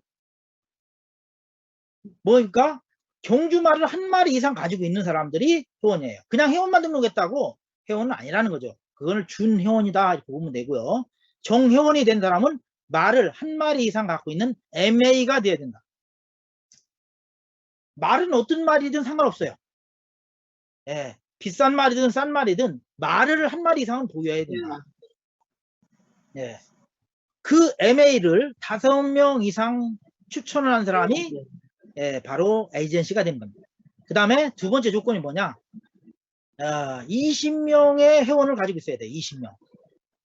뭐니까 경주마를 한 마리 이상 가지고 있는 사람들이 회원이에요. 그냥 회원만 등록했다고 회원은 아니라는 거죠. 그걸 준 회원이다 이렇게 보면 되고요. 정회원이 된 사람은 말을 한 마리 이상 갖고 있는 MA가 돼야 된다. 말은 어떤 말이든 상관없어요. 비싼 말이든 싼 말이든 말을 한 마리 이상은 보유해야 된다. 그 MA를 5명 이상 추천을 한 사람이 바로 에이전시가 되는 겁니다. 그 다음에 두 번째 조건이 뭐냐? 20명의 회원을 가지고 있어야 돼. 20명.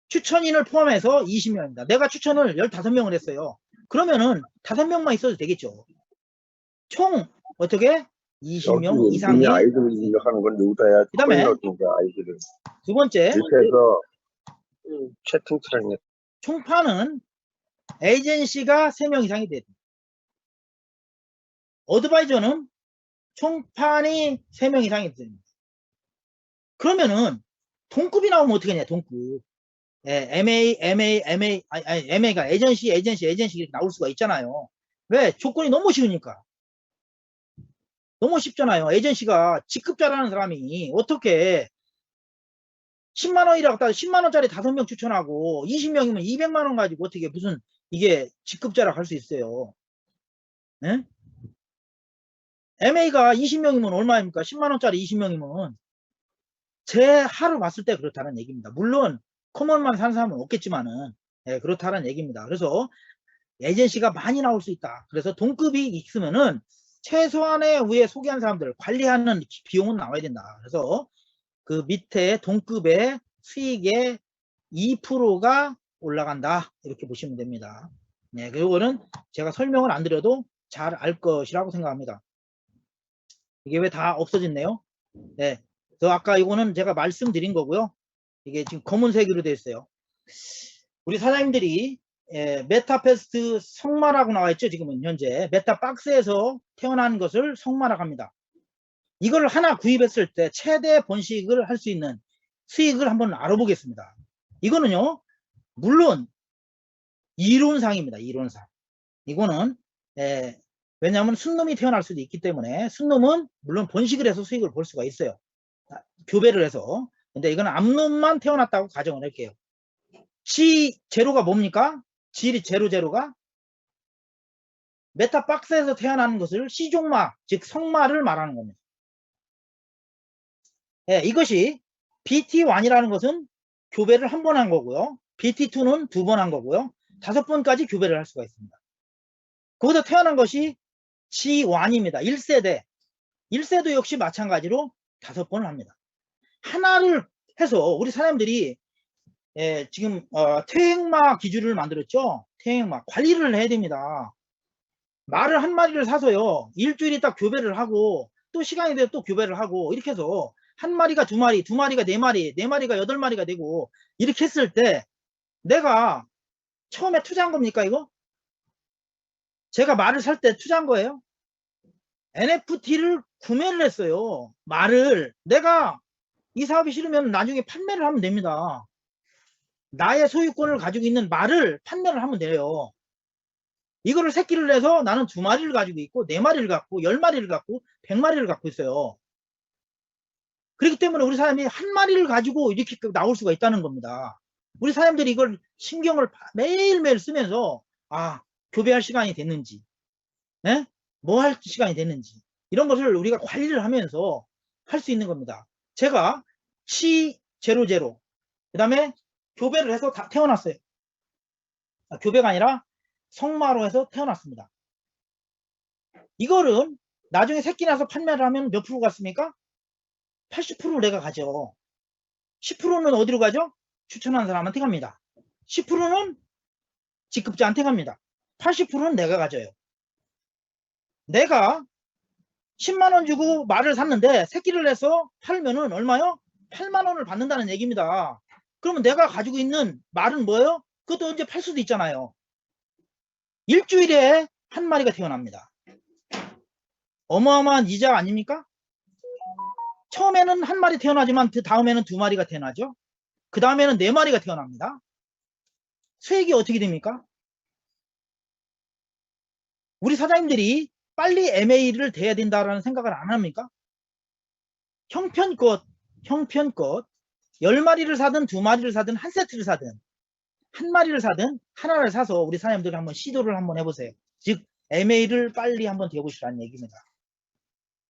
추천인을 포함해서 20명입니다. 내가 추천을 15명을 했어요. 그러면은 5명만 있어도 되겠죠. 총 어떻게? 20명 이상의 아이들 입력하는 건 여기다 해야지. 그 다음에 아이들을 두 번째 이렇게 해서 채팅창에 총파는 에이전시가 3명 이상이 돼야 됩니다. 어드바이저는 총판이 3명 이상이 됩니다. 그러면은 동급이 나오면 어떻게 하냐? 동급. MA가 에이전시 이렇게 나올 수가 있잖아요. 왜? 조건이 너무 쉬우니까. 너무 쉽잖아요. 에이전시가 직급자라는 사람이 어떻게 10만원이라고 따져 10만원짜리 5명 추천하고 20명이면 200만원 가지고 어떻게 무슨 이게 직급자라고 할 수 있어요. 네? MA가 20명이면 얼마입니까? 10만원짜리 20명이면 제 하루 봤을 때 그렇다는 얘기입니다. 물론 커먼만 사는 사람은 없겠지만은 그렇다는 얘기입니다. 그래서 에이전시가 많이 나올 수 있다. 그래서 동급이 있으면은 최소한의 위에 소개한 사람들 관리하는 비용은 나와야 된다. 그래서 그 밑에 동급의 수익의 2%가 올라간다. 이렇게 보시면 됩니다. 그거는 제가 설명을 안 드려도 잘 알 것이라고 생각합니다. 이게 왜 다 없어졌네요? 저 아까 이거는 제가 말씀드린 거고요. 이게 지금 검은색으로 되어 있어요. 우리 사장님들이 메타패스트 성마라고 나와 있죠. 지금은 현재 메타박스에서 태어난 것을 성마라고 합니다. 이걸 하나 구입했을 때 최대 번식을 할 수 있는 수익을 한번 알아보겠습니다. 이거는요, 물론 이론상입니다. 이론상. 이거는 왜냐하면 순놈이 태어날 수도 있기 때문에 순놈은 물론 번식을 해서 수익을 볼 수가 있어요. 교배를 해서. 근데 이거는 암놈만 태어났다고 가정을 할게요. G 제로가 뭡니까? G 제로가 메타박스에서 태어나는 것을 C종마, 즉 성마를 말하는 겁니다. 이것이 BT1이라는 것은 교배를 한 번 한 거고요. BT2는 2번 한 거고요. 5번까지 교배를 할 수가 있습니다. 거기서 태어난 것이 G1입니다. 1세대. 1세도 역시 마찬가지로 5번을 합니다. 하나를 해서 우리 사람들이 지금 퇴행마 기준을 만들었죠. 퇴행마 관리를 해야 됩니다. 말을 한 마리를 사서요, 일주일에 딱 교배를 하고 또 시간이 되면 또 교배를 하고 이렇게 해서 한 마리가 두 마리, 두 마리가 네 마리, 네 마리가 여덟 마리가 되고 이렇게 했을 때 내가 처음에 투자한 겁니까 이거? 제가 말을 살 때 투자한 거예요? NFT를 구매를 했어요. 말을 내가 이 사업이 싫으면 나중에 판매를 하면 됩니다. 나의 소유권을 가지고 있는 말을 판매를 하면 돼요. 이거를 새끼를 내서 나는 두 마리를 가지고 있고 네 마리를 갖고 10마리를 갖고 100마리를 갖고 있어요. 그렇기 때문에 우리 사람이 한 마리를 가지고 이렇게 나올 수가 있다는 겁니다. 우리 사람들이 이걸 신경을 매일매일 쓰면서 교배할 시간이 됐는지, 뭐 할 시간이 됐는지 이런 것을 우리가 관리를 하면서 할 수 있는 겁니다. 제가 C00 그 다음에 교배를 해서 다 태어났어요. 교배가 아니라 성마로 해서 태어났습니다. 이거는 나중에 새끼 나서 판매를 하면 몇 프로 갔습니까? 80%를 내가 가죠. 10%는 어디로 가죠? 추천하는 사람한테 갑니다. 10%는 직급자한테 갑니다. 80%는 내가 가져요. 내가 10만원 주고 말을 샀는데 새끼를 내서 팔면은 얼마요? 8만원을 받는다는 얘기입니다. 그러면 내가 가지고 있는 말은 뭐예요? 그것도 언제 팔 수도 있잖아요. 일주일에 한 마리가 태어납니다. 어마어마한 이자 아닙니까? 처음에는 한 마리 태어나지만 그 다음에는 두 마리가 태어나죠. 그 다음에는 네 마리가 태어납니다. 수익이 어떻게 됩니까? 우리 사장님들이 빨리 MA를 돼야 된다라는 생각을 안 합니까? 형편껏 10마리를 사든 두 마리를 사든 한 세트를 사든 한 마리를 사든 하나를 사서 우리 사장님들이 한번 시도를 한번 해보세요. 즉 MA를 빨리 한번 되어보시라는 얘기입니다.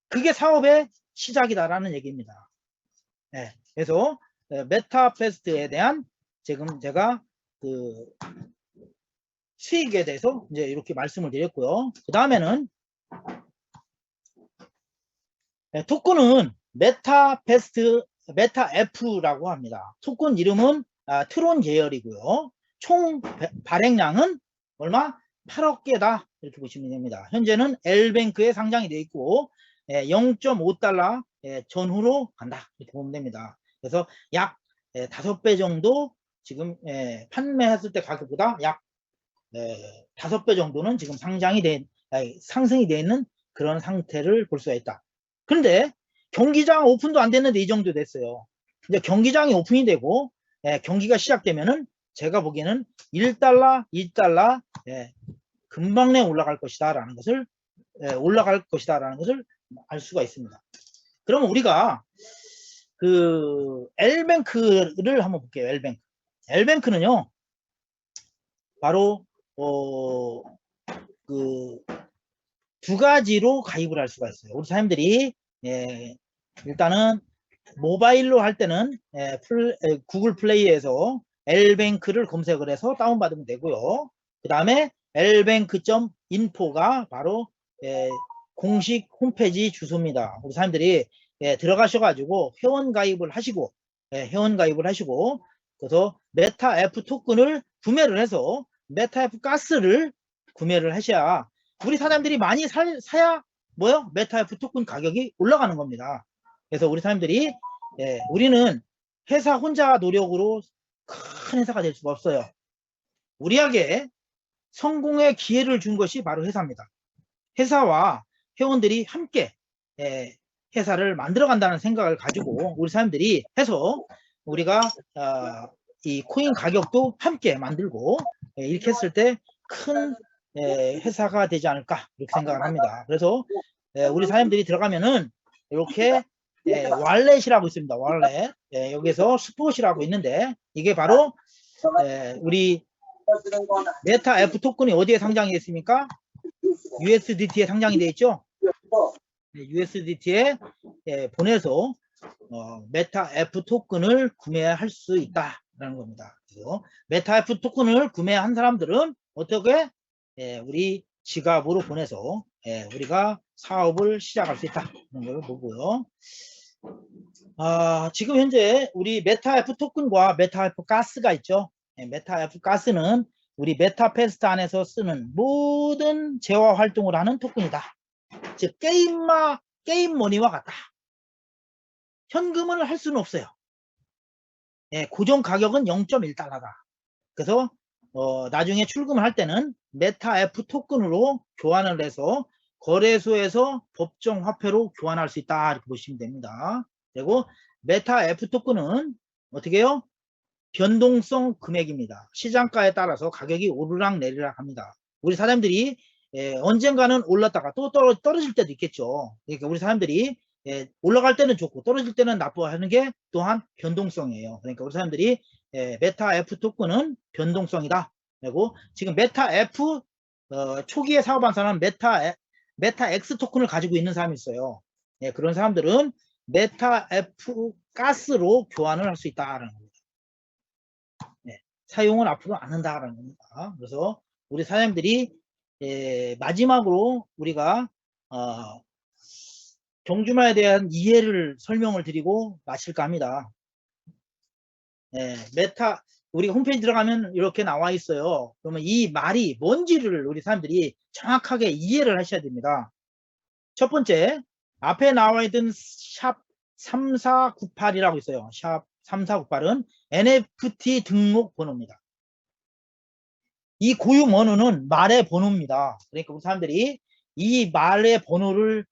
그게 사업의 시작이다라는 얘기입니다. 그래서 메타페스트에 대한 지금 제가 그 수익에 대해서 이제 이렇게 말씀을 드렸고요. 그 다음에는 토큰은 메타페스트 메타F라고 합니다. 토큰 이름은 트론 계열이고요. 총 발행량은 얼마? 8억 개다 이렇게 보시면 됩니다. 현재는 L뱅크에 상장이 되어 있고 0.5달러 전후로 간다 이렇게 보면 됩니다. 그래서 약 5배 정도 지금 판매했을 때 가격보다 약 5배 정도는 지금 상승이 되어 있는 그런 상태를 볼 수가 있다. 그런데 경기장 오픈도 안 됐는데 이 정도 됐어요. 이제 경기장이 오픈이 되고 경기가 시작되면은 제가 보기에는 1달러, 2달러 금방 내에 올라갈 것이다 라는 것을 알 수가 있습니다. 그러면 우리가 그 L뱅크를 한번 볼게요. L뱅크는요 바로 그 두 가지로 가입을 할 수가 있어요. 우리 사람들이 일단은 모바일로 할 때는 구글 플레이에서 L뱅크를 검색을 해서 다운받으면 되고요. 그 다음에 lbank.info가 바로 공식 홈페이지 주소입니다. 우리 사람들이 들어가셔가지고 회원 가입을 하시고 그래서 메타F 토큰을 구매를 해서 메타F 가스를 구매를 하셔야 우리 사람들이 많이 사야 뭐요? 메타F 토큰 가격이 올라가는 겁니다. 그래서 우리 사람들이 우리는 회사 혼자 노력으로 큰 회사가 될 수가 없어요. 우리에게 성공의 기회를 준 것이 바로 회사입니다. 회사와 회원들이 함께 회사를 만들어 간다는 생각을 가지고 우리 사람들이 해서 우리가 이 코인 가격도 함께 만들고 이렇게 했을 때 큰 회사가 되지 않을까 이렇게 생각을 합니다. 그래서 우리 사람들이 들어가면은 이렇게 왈렛이라고 있습니다. 왈렛. 여기서 스폿이라고 있는데 이게 바로 우리 메타F 토큰이 어디에 상장이 됐습니까? USDT에 상장이 되어 있죠. USDT에 보내서 메타F 토큰을 구매할 수 있다라는 겁니다. 그래서 메타F 토큰을 구매한 사람들은 어떻게 우리 지갑으로 보내서 우리가 사업을 시작할 수 있다 그런 걸 보고요. 지금 현재 우리 메타F 토큰과 메타F 가스가 있죠. 메타F 가스는 우리 메타패스트 안에서 쓰는 모든 재화 활동을 하는 토큰이다. 즉 게임 머니와 같다. 현금을 할 수는 없어요. 고정 가격은 0.1달러다. 그래서 나중에 출금을 할 때는 메타F 토큰으로 교환을 해서 거래소에서 법정 화폐로 교환할 수 있다. 이렇게 보시면 됩니다. 그리고 메타F 토큰은 어떻게 해요? 변동성 금액입니다. 시장가에 따라서 가격이 오르락 내리락 합니다. 우리 사람들이 언젠가는 올랐다가 또 떨어질 때도 있겠죠. 그러니까 우리 사람들이 올라갈 때는 좋고 떨어질 때는 나쁘하는 게 또한 변동성이에요. 그러니까 우리 사람들이 메타F 토큰은 변동성이다. 그리고 지금 메타F 초기에 사업한 사람은 메타X 토큰을 가지고 있는 사람이 있어요. 그런 사람들은 메타F 가스로 교환을 할 수 있다라는 겁니다. 사용을 앞으로 안 한다라는 겁니다. 그래서 우리 사장님들이 마지막으로 우리가 경주마에 대한 이해를 설명을 드리고 마칠까 합니다. 우리가 홈페이지 들어가면 이렇게 나와 있어요. 그러면 이 말이 뭔지를 우리 사람들이 정확하게 이해를 하셔야 됩니다. 첫 번째, 앞에 나와 있던 샵 3498이라고 있어요. 샵 3498은 NFT 등록 번호입니다. 이 고유 번호는 말의 번호입니다. 그러니까 우리 사람들이 이 말의 번호를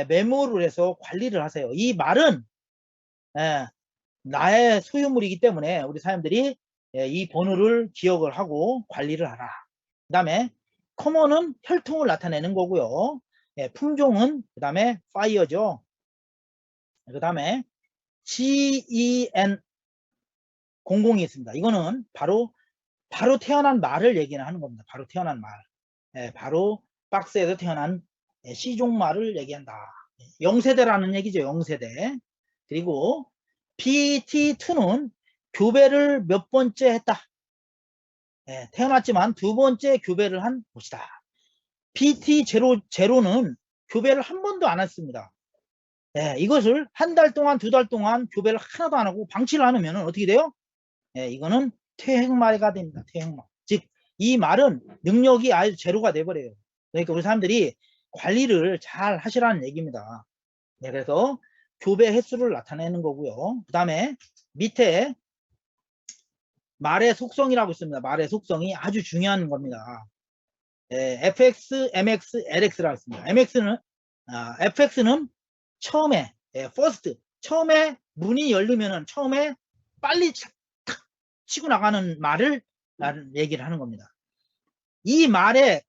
메모를 해서 관리를 하세요. 이 말은 나의 소유물이기 때문에 우리 사람들이 이 번호를 기억을 하고 관리를 하라. 그 다음에 커먼은 혈통을 나타내는 거고요. 품종은 그 다음에 파이어죠. 그 다음에 GEN 00이 있습니다. 이거는 바로 태어난 말을 얘기는 하는 겁니다. 바로 태어난 말. 바로 박스에서 태어난 C종말을 얘기한다. 0세대라는 얘기죠. 0세대. 그리고 PT2는 교배를 몇 번째 했다. 태어났지만 두 번째 교배를 한 곳이다. PT0는 교배를 한 번도 안 했습니다. 이것을 한 달 동안, 두 달 동안 교배를 하나도 안 하고 방치를 하면 어떻게 돼요? 이거는 퇴행말이 됩니다. 퇴행말. 즉, 이 말은 능력이 아주 제로가 돼버려요. 그러니까 우리 사람들이 관리를 잘 하시라는 얘기입니다. 그래서 교배 횟수를 나타내는 거고요. 그 다음에 밑에 말의 속성이라고 있습니다. 말의 속성이 아주 중요한 겁니다. FX, MX, LX라고 있습니다. FX는 처음에, first, 처음에 문이 열리면은 처음에 빨리 탁 치고 나가는 말을 얘기를 하는 겁니다. 이 말의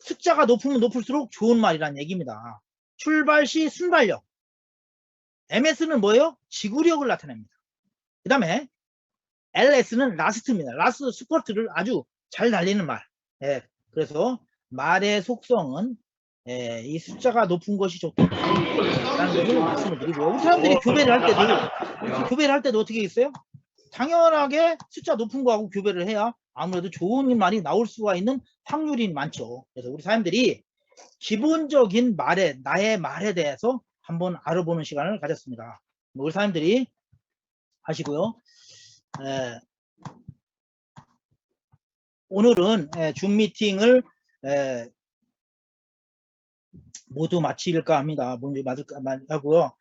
숫자가 높으면 높을수록 좋은 말이라는 얘기입니다. 출발 시 순발력. MS는 뭐예요? 지구력을 나타냅니다. 그 다음에 LS는 라스트입니다. 라스트 스퍼트를 아주 잘 달리는 말. 그래서 말의 속성은 이 숫자가 높은 것이 좋다라는 것을 말씀을 드리고요. 우리 사람들이 교배를 할 때도 어떻게 있어요? 당연하게 숫자 높은 거하고 교배를 해야 아무래도 좋은 말이 나올 수가 있는 확률이 많죠. 그래서 우리 사람들이 기본적인 나의 말에 대해서 한번 알아보는 시간을 가졌습니다. 우리 사람들이 하시고요. 오늘은 줌 미팅을 모두 마칠까 합니다. 먼저 맞을까 하고요.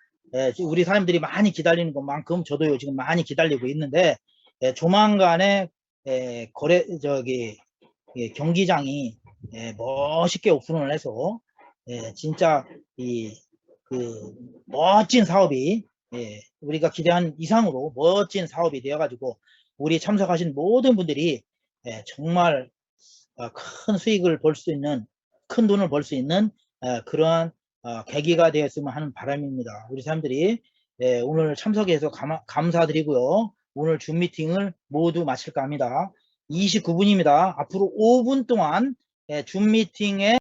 우리 사람들이 많이 기다리는 것만큼 저도요 지금 많이 기다리고 있는데 조만간에 경기장이 멋있게 오픈을 해서 진짜 그 멋진 사업이 우리가 기대한 이상으로 멋진 사업이 되어가지고 우리 참석하신 모든 분들이 정말 큰 수익을 벌 수 있는, 큰 돈을 벌 수 있는 그러한 계기가 되었으면 하는 바람입니다. 우리 사람들이 오늘 참석해서 감사드리고요. 오늘 줌 미팅을 모두 마칠까 합니다. 29분입니다. 앞으로 5분 동안 줌 미팅에